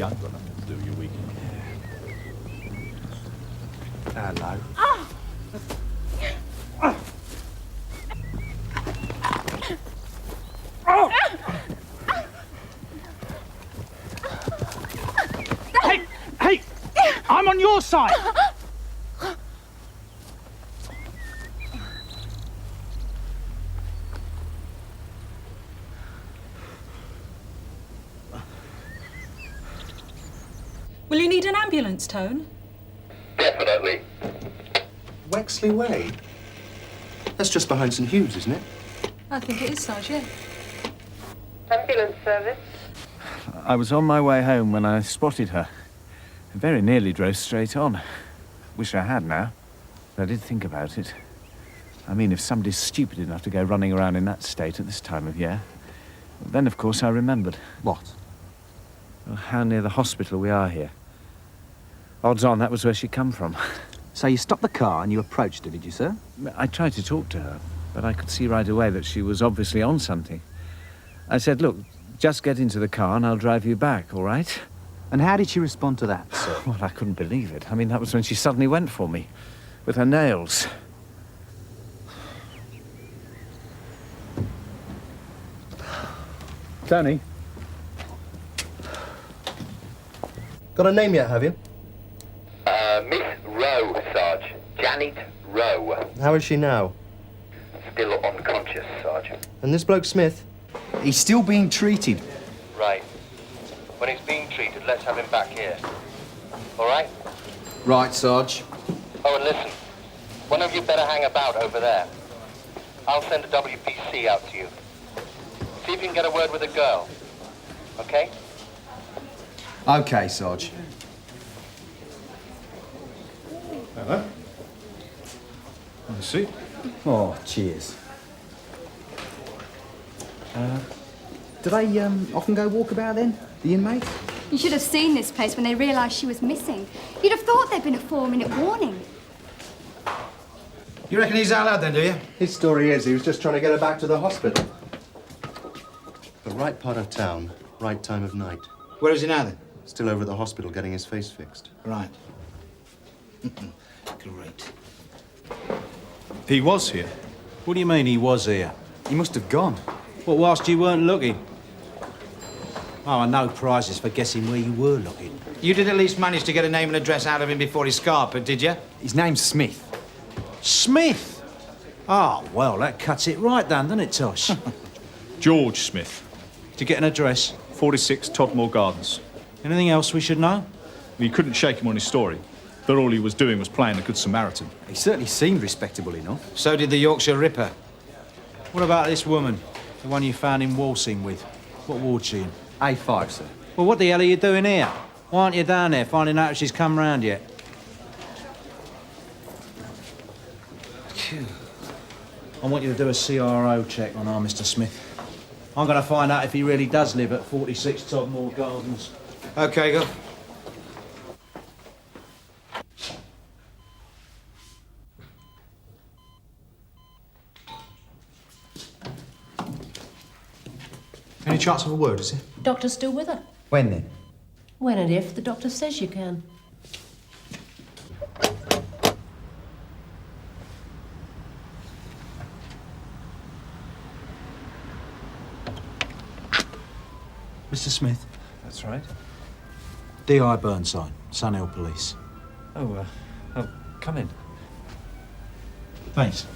young got nothing to do with your weekend. Hello. Hey! I'm on your side! Will you need an ambulance, Tone? Definitely. Wexley Way? That's just behind St Hugh's, isn't it? I think it is, Sarge, yeah. Ambulance service. I was on my way home when I spotted her. I very nearly drove straight on. Wish I had now. But I did think about it. I mean, if somebody's stupid enough to go running around in that state at this time of year, then, of course, I remembered. What? Well, how near the hospital we are here. Odds on, that was where she'd come from. So you stopped the car and you approached her, did you, sir? I tried to talk to her, but I could see right away that she was obviously on something. I said, look, just get into the car and I'll drive you back, all right? And how did she respond to that, sir? Well, I couldn't believe it. I mean, that was when she suddenly went for me, with her nails. Tony? Got a name yet, have you? Miss Rowe, Sarge. Janet Rowe. How is she now? Still unconscious, Sarge. And this bloke Smith? He's still being treated. Right. When he's being treated, let's have him back here. All right? Right, Sarge. Oh, and listen. One of you better hang about over there. I'll send a WPC out to you. See if you can get a word with the girl. Okay? OK, Sarge. Hello. Have a seat. Oh, cheers. Do they often go walkabout then, the inmates? You should have seen this place when they realised she was missing. You'd have thought there'd been a 4-minute warning. You reckon he's out loud then, do you? His story is he was just trying to get her back to the hospital. The right part of town, right time of night. Where is he now then? Still over at the hospital getting his face fixed. Right. Great. He was here. What do you mean he was here? He must have gone. What, whilst you weren't looking? Oh, and no prizes for guessing where you were looking. You did at least manage to get a name and address out of him before he scarpered, did you? His name's Smith. Smith? Oh, well, that cuts it right down, doesn't it, Tosh? George Smith. To get an address? 46 Todmore Gardens. Anything else we should know? You couldn't shake him on his story. That all he was doing was playing the Good Samaritan. He certainly seemed respectable enough. So did the Yorkshire Ripper. What about this woman? The one you found him waltzing with? What ward's she in? A5, sir. Well, what the hell are you doing here? Why aren't you down there finding out if she's come round yet? Phew. I want you to do a CRO check on our Mr. Smith. I'm going to find out if he really does live at 46 Todmore Gardens. OK, go. Any chance of a word, is it? Doctor's still with her. When then? When and if the doctor says you can. Mr. Smith? That's right. D.I. Burnside, Scannell Police. Oh, come in. Thanks.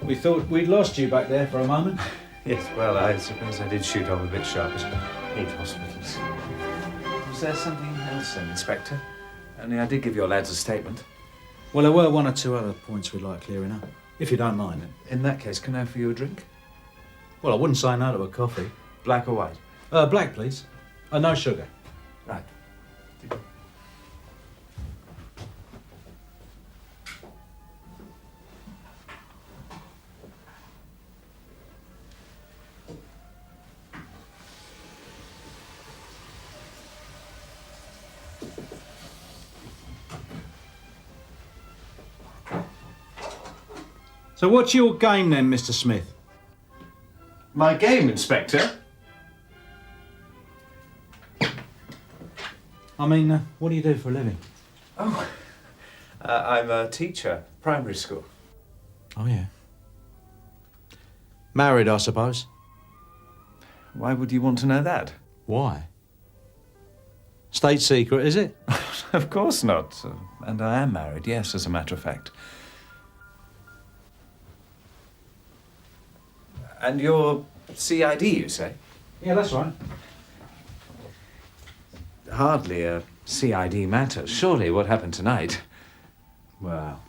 We thought we'd lost you back there for a moment. Yes, well, I suppose I did shoot off a bit sharp at 8 hospitals. Was there something else then, Inspector? Only I did give your lads a statement. Well, there were one or two other points we'd like clearing up, if you don't mind. In that case, can I offer you a drink? Well, I wouldn't say no to a coffee. Black or white? Black, please. No sugar. Right. So what's your game then, Mr. Smith? My game, Inspector? I mean, what do you do for a living? Oh, I'm a teacher, primary school. Oh, yeah. Married, I suppose. Why would you want to know that? Why? State secret, is it? Of course not. And I am married, yes, as a matter of fact. And you're CID, you say? Yeah, that's right. Hardly a CID matter. Surely what happened tonight? Well,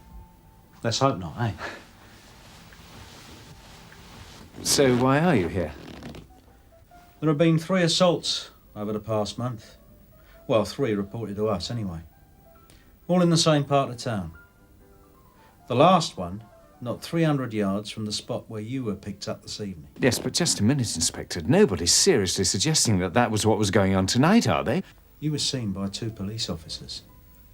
let's hope not, eh? So why are you here? There have been 3 assaults over the past month. Well, 3 reported to us, anyway. All in the same part of town. The last one, not 300 yards from the spot where you were picked up this evening. Yes, but just a minute, Inspector. Nobody's seriously suggesting that that was what was going on tonight, are they? You were seen by 2 police officers.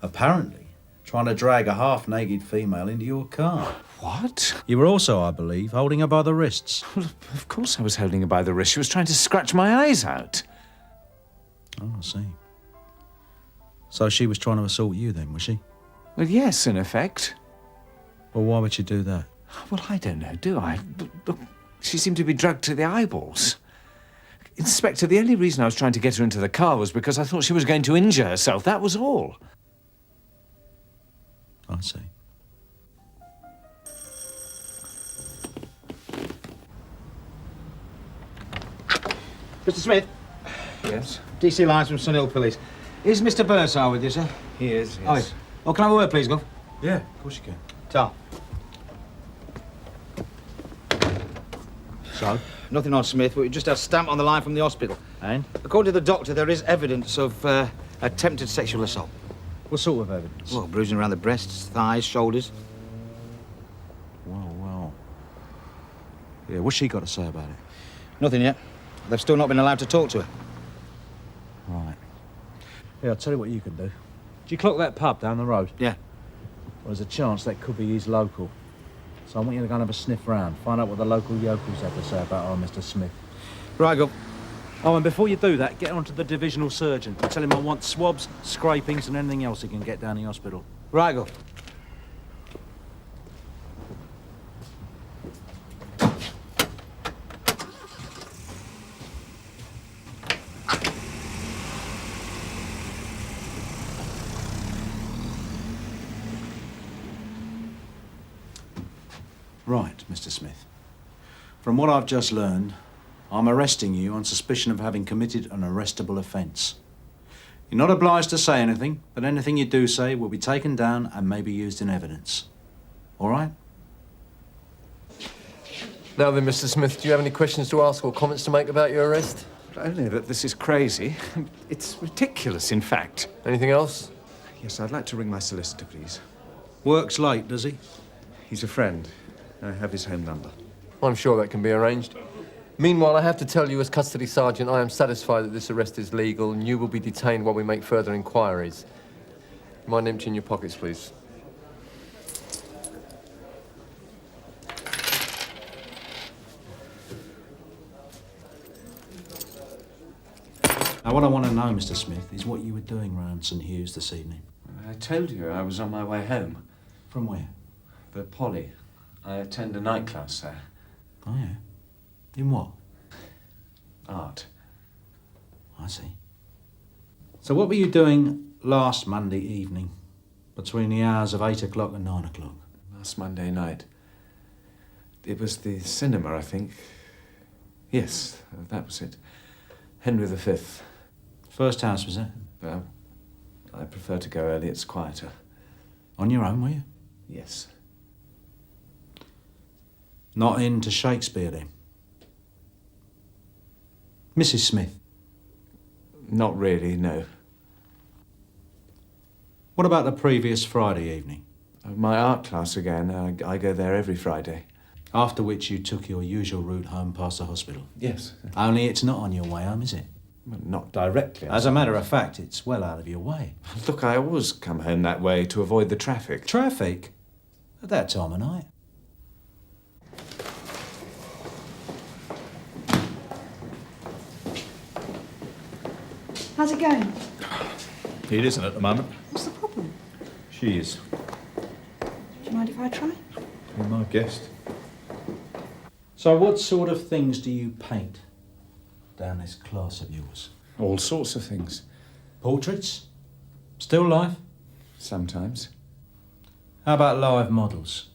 Apparently, trying to drag a half-naked female into your car. What? You were also, I believe, holding her by the wrists. Well, of course I was holding her by the wrist. She was trying to scratch my eyes out. Oh, I see. So she was trying to assault you then, was she? Well, yes, in effect. Well, why would she do that? Well, I don't know, do I? Look, she seemed to be drugged to the eyeballs. Inspector, the only reason I was trying to get her into the car was because I thought she was going to injure herself. That was all. I see. Mr. Smith? Yes? DC Lines from Sunhill Police. Is Mr. Burnside with you, sir? He is, yes. Oh, yes. Well, can I have a word, please, Gov? Yeah, of course you can. Ta. So? Nothing on Smith, but we just had a stamp on the line from the hospital. And? According to the doctor, there is evidence of attempted sexual assault. What sort of evidence? Well, bruising around the breasts, thighs, shoulders. Well. Yeah, what's she got to say about it? Nothing yet. They've still not been allowed to talk to her. Right. Yeah, I'll tell you what you can do. Do you clock that pub down the road? Yeah. Well, there's a chance that could be his local. So I want you to go and have a sniff round, find out what the local yokels have to say about our Mr. Smith. Right, Gov. Oh, and before you do that, get on to the divisional surgeon. Tell him I want swabs, scrapings, and anything else he can get down the hospital. Right, Gov. Right, Mr. Smith. From what I've just learned, I'm arresting you on suspicion of having committed an arrestable offence. You're not obliged to say anything, but anything you do say will be taken down and may be used in evidence. All right? Now then, Mr. Smith, do you have any questions to ask or comments to make about your arrest? Only that this is crazy. It's ridiculous, in fact. Anything else? Yes, I'd like to ring my solicitor, please. Works late, does he? He's a friend. I have his home number. I'm sure that can be arranged. Meanwhile, I have to tell you as custody sergeant, I am satisfied that this arrest is legal and you will be detained while we make further inquiries. Mind emptying your pockets, please. Now, what I want to know, Mr. Smith, is what you were doing round St. Hugh's this evening. I told you I was on my way home. From where? The Polly. I attend a night class there. Oh, yeah. In what? Art. I see. So what were you doing last Monday evening, between the hours of 8 o'clock and 9 o'clock? Last Monday night. It was the cinema, I think. Yes, that was it. Henry V. First house, was it? Well, I prefer to go early. It's quieter. On your own, were you? Yes. Not into Shakespeare, then? Mrs. Smith? Not really, no. What about the previous Friday evening? My art class again. I go there every Friday. After which you took your usual route home past the hospital? Yes. Only it's not on your way home, is it? Well, not directly. As a matter of fact, it's well out of your way. Look, I always come home that way to avoid the traffic. Traffic? At that time of night? How's it going? It isn't at the moment. What's the problem? She is. Do you mind if I try? You're my guest. So what sort of things do you paint down this class of yours? All sorts of things. Portraits? Still life? Sometimes. How about live models?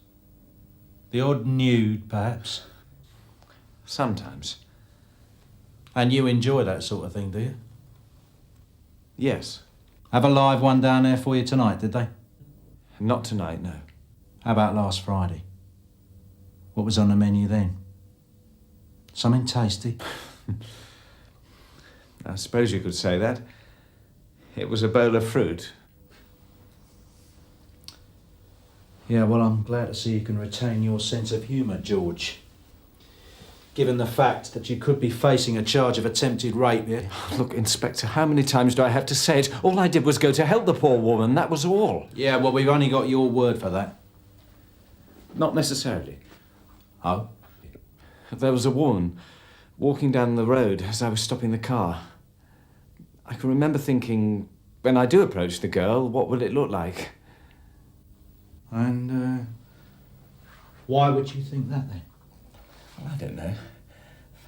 The odd nude, perhaps? Sometimes. And you enjoy that sort of thing, do you? Yes. Have a live one down there for you tonight, did they? Not tonight, no. How about last Friday? What was on the menu then? Something tasty? I suppose you could say that. It was a bowl of fruit. Yeah, well, I'm glad to see you can retain your sense of humour, George. Given the fact that you could be facing a charge of attempted rape here. Look, Inspector, how many times do I have to say it? All I did was go to help the poor woman, that was all. Yeah, well, we've only got your word for that. Not necessarily. Oh? There was a woman walking down the road as I was stopping the car. I can remember thinking, when I do approach the girl, what will it look like? And, why would you think that, then? Well, I don't know.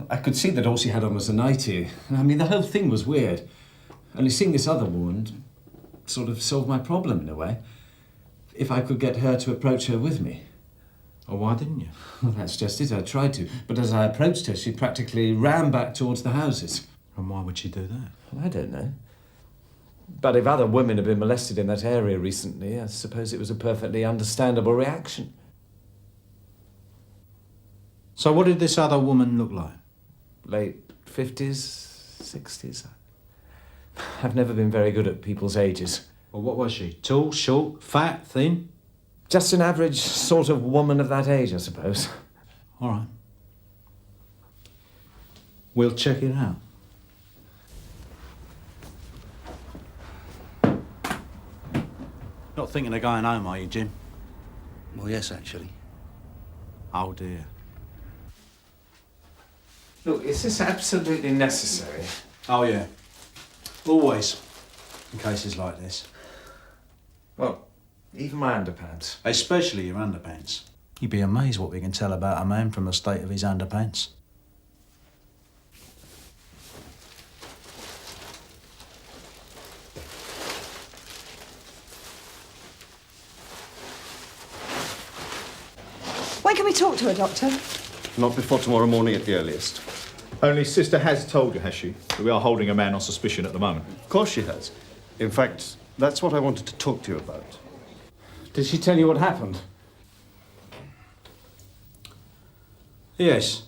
I could see that all she had on was a nightie. I mean, the whole thing was weird. Only seeing this other woman sort of solved my problem in a way. If I could get her to approach her with me. Well, why didn't you? Well, that's just it. I tried to. But as I approached her, she practically ran back towards the houses. And why would she do that? Well, I don't know. But if other women have been molested in that area recently, I suppose it was a perfectly understandable reaction. So what did this other woman look like? Late 50s, 60s. I've never been very good at people's ages. Well, what was she? Tall, short, fat, thin? Just an average sort of woman of that age, I suppose. All right. We'll check it out. Not thinking of going home, are you, Jim? Well, yes, actually. Oh, dear. Look, is this absolutely necessary? Oh, yeah. Always. In cases like this. Well, even my underpants. Especially your underpants. You'd be amazed what we can tell about a man from the state of his underpants. When can we talk to her, Doctor? Not before tomorrow morning at the earliest. Only Sister has told you, has she, that we are holding a man on suspicion at the moment? Of course she has. In fact, that's what I wanted to talk to you about. Did she tell you what happened? Yes.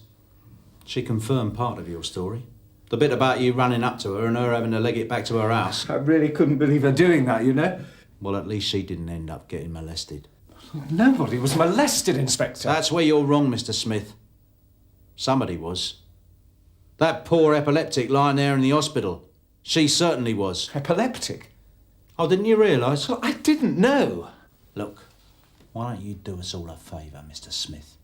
She confirmed part of your story. The bit about you running up to her and her having to leg it back to her house. I really couldn't believe her doing that, you know. Well, at least she didn't end up getting molested. Nobody was molested, Inspector. That's where you're wrong, Mr. Smith. Somebody was. That poor epileptic lying there in the hospital. She certainly was. Epileptic? Oh, didn't you realise? Well, I didn't know. Look, why don't you do us all a favour, Mr. Smith,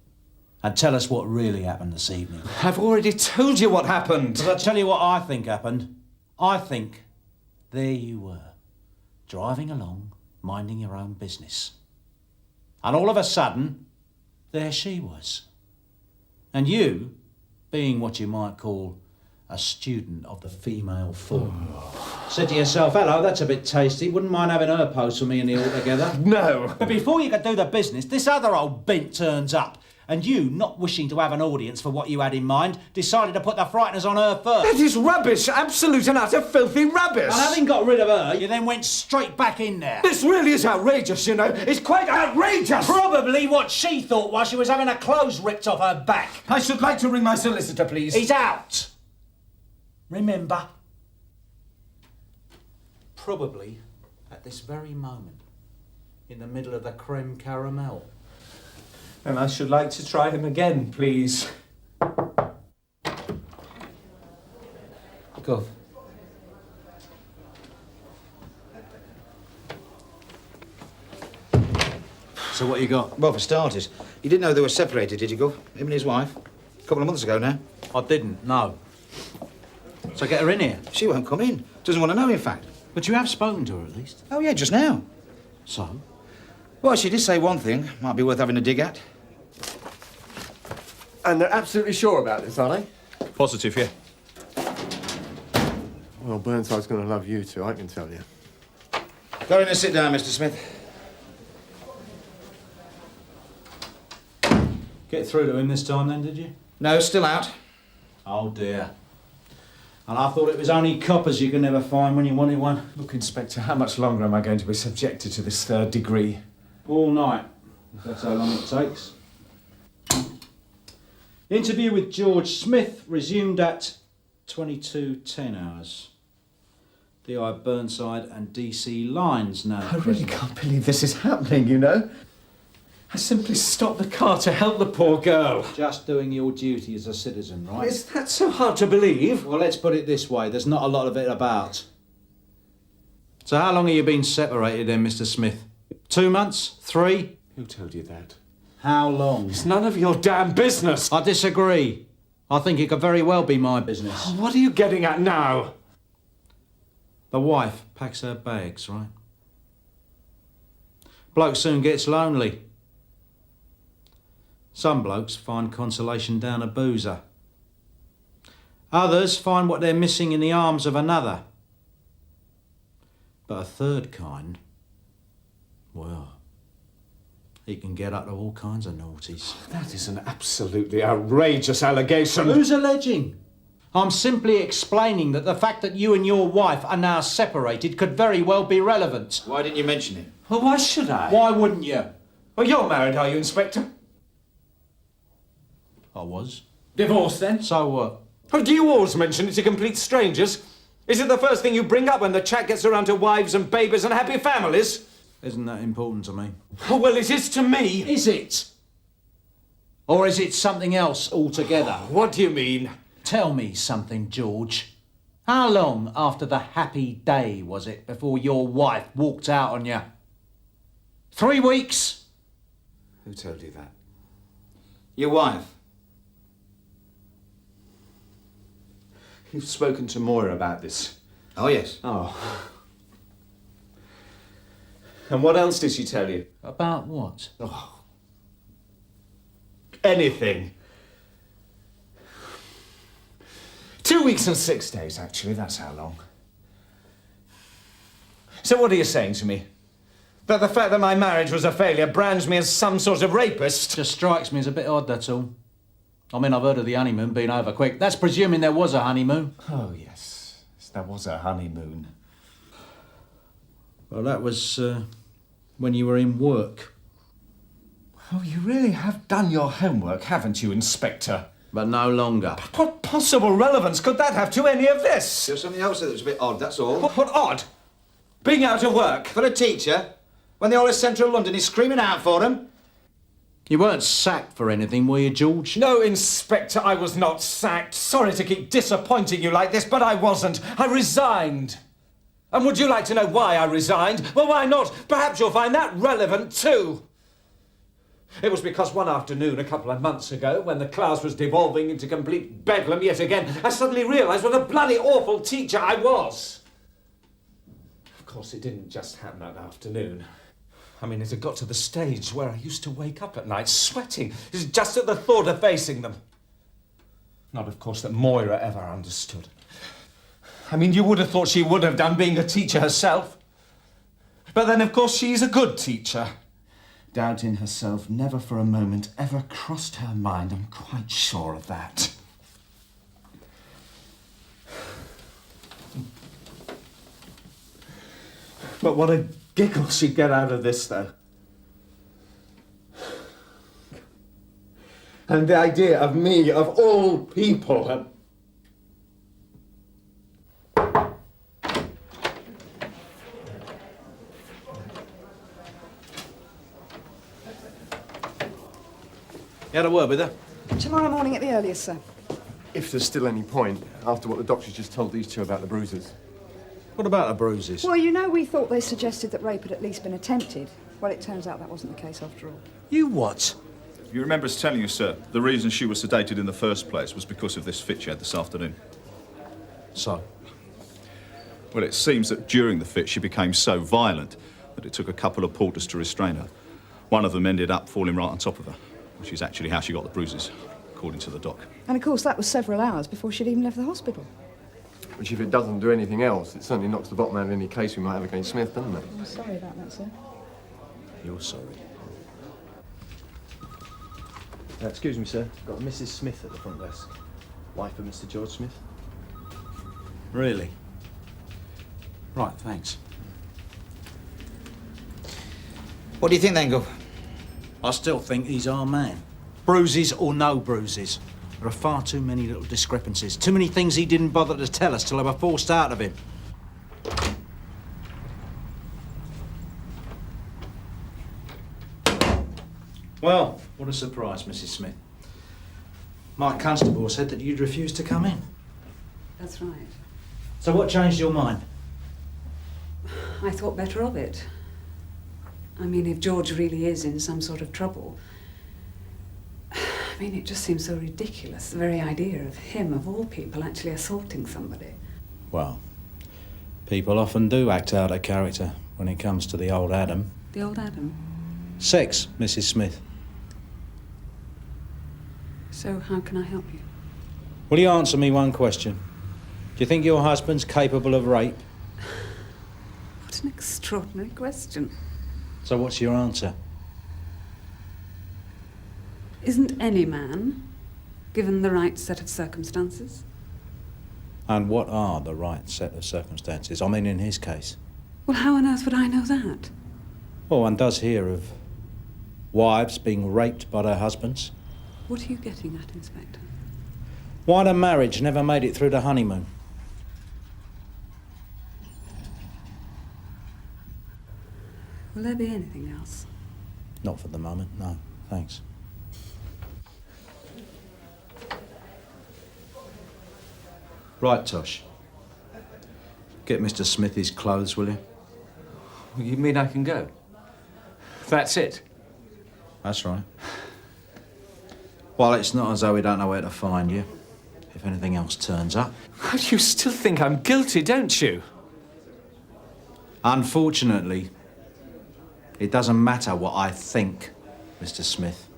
and tell us what really happened this evening? I've already told you what happened. But I'll tell you what I think happened. I think there you were, driving along, minding your own business. And all of a sudden, there she was. And you, being what you might call a student of the female form, said to yourself, hello, that's a bit tasty. Wouldn't mind having her pose for me and the altogether. No. But before you could do the business, this other old bint turns up. And you, not wishing to have an audience for what you had in mind, decided to put the frighteners on her first. That is rubbish. Absolute and utter filthy rubbish. And having got rid of her, you then went straight back in there. This really is outrageous, you know. It's quite outrageous. Probably what she thought while she was having her clothes ripped off her back. I should like to ring my solicitor, please. He's out. Remember? Probably at this very moment, in the middle of the creme caramel. And I should like to try him again, please. Go. So what you got? Well, for starters, you didn't know they were separated, did you, Gov? Him and his wife? A couple of months ago now. I didn't, no. So get her in here. She won't come in. Doesn't want to know, in fact. But you have spoken to her at least. Oh, yeah, just now. So? Well, she did say one thing. Might be worth having a dig at. And they're absolutely sure about this, are they? Positive, yeah. Well, Burnside's going to love you too, I can tell you. Go in and sit down, Mr. Smith. Get through to him this time then, did you? No, still out. Oh dear. And I thought it was only coppers you could never find when you wanted one. Look, Inspector, how much longer am I going to be subjected to this third degree? All night, if that's how long it takes. Interview with George Smith resumed at 22:10 hours. DI Burnside and DC Lines now. I really can't believe this is happening, you know. I simply stopped the car to help the poor girl. Just doing your duty as a citizen, right? Is that so hard to believe? Well, let's put it this way. There's not a lot of it about. So how long have you been separated then, Mr. Smith? 2 months? 3? Who told you that? How long? It's none of your damn business. I disagree. I think it could very well be my business. What are you getting at now? The wife packs her bags, right? Bloke soon gets lonely. Some blokes find consolation down a boozer. Others find what they're missing in the arms of another. But a third kind, well, he can get up to all kinds of naughties. That is an absolutely outrageous allegation. Who's alleging? I'm simply explaining that the fact that you and your wife are now separated could very well be relevant. Why didn't you mention it? Well, why should I? Why wouldn't you? Well, you're married, are you, Inspector? I was. Divorced, then? So what? Oh, do you always mention it to complete strangers? Is it the first thing you bring up when the chat gets around to wives and babies and happy families? Isn't that important to me? Oh, well, it is to me. Is it? Or is it something else altogether? What do you mean? Tell me something, George. How long after the happy day was it before your wife walked out on you? 3 weeks? Who told you that? Your wife. You've spoken to Moira about this. Oh, yes. Oh. And what else did she tell you? About what? Oh. Anything. 2 weeks and 6 days, actually. That's how long. So what are you saying to me? That the fact that my marriage was a failure brands me as some sort of rapist? Just strikes me as a bit odd, that's all. I mean, I've heard of the honeymoon being over quick. That's presuming there was a honeymoon. Oh, yes. There was a honeymoon. Well, that was when you were in work. Oh, you really have done your homework, haven't you, Inspector? But no longer. What possible relevance could that have to any of this? There's something else that was a bit odd, that's all. What odd? Being out of work? For a teacher, when the whole of central London is screaming out for them. You weren't sacked for anything, were you, George? No, Inspector, I was not sacked. Sorry to keep disappointing you like this, but I wasn't. I resigned. And would you like to know why I resigned? Well, why not? Perhaps you'll find that relevant too. It was because one afternoon a couple of months ago, when the class was devolving into complete bedlam yet again, I suddenly realised what a bloody awful teacher I was. Of course, it didn't just happen that afternoon. I mean, it had got to the stage where I used to wake up at night sweating, just at the thought of facing them. Not, of course, that Moira ever understood. I mean, you would have thought she would have done, being a teacher herself. But then, of course, she's a good teacher. Doubt in herself never for a moment ever crossed her mind. I'm quite sure of that. But what a giggle she'd get out of this, though. And the idea of me, of all people... You had a word with her? Tomorrow morning at the earliest, sir. If there's still any point, after what the doctor's just told these two about the bruises. What about the bruises? Well, you know, we thought they suggested that rape had at least been attempted. Well, it turns out that wasn't the case after all. You what? You remember us telling you, sir, the reason she was sedated in the first place was because of this fit she had this afternoon. So? Well, it seems that during the fit she became so violent that it took a couple of porters to restrain her. One of them ended up falling right on top of her, which is actually how she got the bruises, according to the doc. And of course, that was several hours before she'd even left the hospital. Which, if it doesn't do anything else, it certainly knocks the bottom out of any case we might have against Smith, doesn't it? I'm sorry about that, sir. You're sorry. Excuse me, sir. Got Mrs. Smith at the front desk. Wife of Mr. George Smith. Really? Right, thanks. What do you think then, Gov? I still think he's our man. Bruises or no bruises. There are far too many little discrepancies. Too many things he didn't bother to tell us till they were forced out of him. Well, what a surprise, Mrs. Smith. My constable said that you'd refused to come in. That's right. So what changed your mind? I thought better of it. I mean, if George really is in some sort of trouble... I mean, it just seems so ridiculous, the very idea of him, of all people, actually assaulting somebody. Well, people often do act out of character when it comes to the old Adam. The old Adam? Sex, Mrs. Smith. So how can I help you? Will you answer me one question? Do you think your husband's capable of rape? What an extraordinary question. So what's your answer? Isn't any man given the right set of circumstances? And what are the right set of circumstances? I mean, in his case. Well, how on earth would I know that? Well, one does hear of wives being raped by their husbands. What are you getting at, Inspector? Why the marriage never made it through the honeymoon? Will there be anything else? Not for the moment, no. Thanks. Right, Tosh. Get Mr. Smith his clothes, will you? You mean I can go? That's it? That's right. Well, it's not as though we don't know where to find you, if anything else turns up. You still think I'm guilty, don't you? Unfortunately, it doesn't matter what I think, Mr. Smith.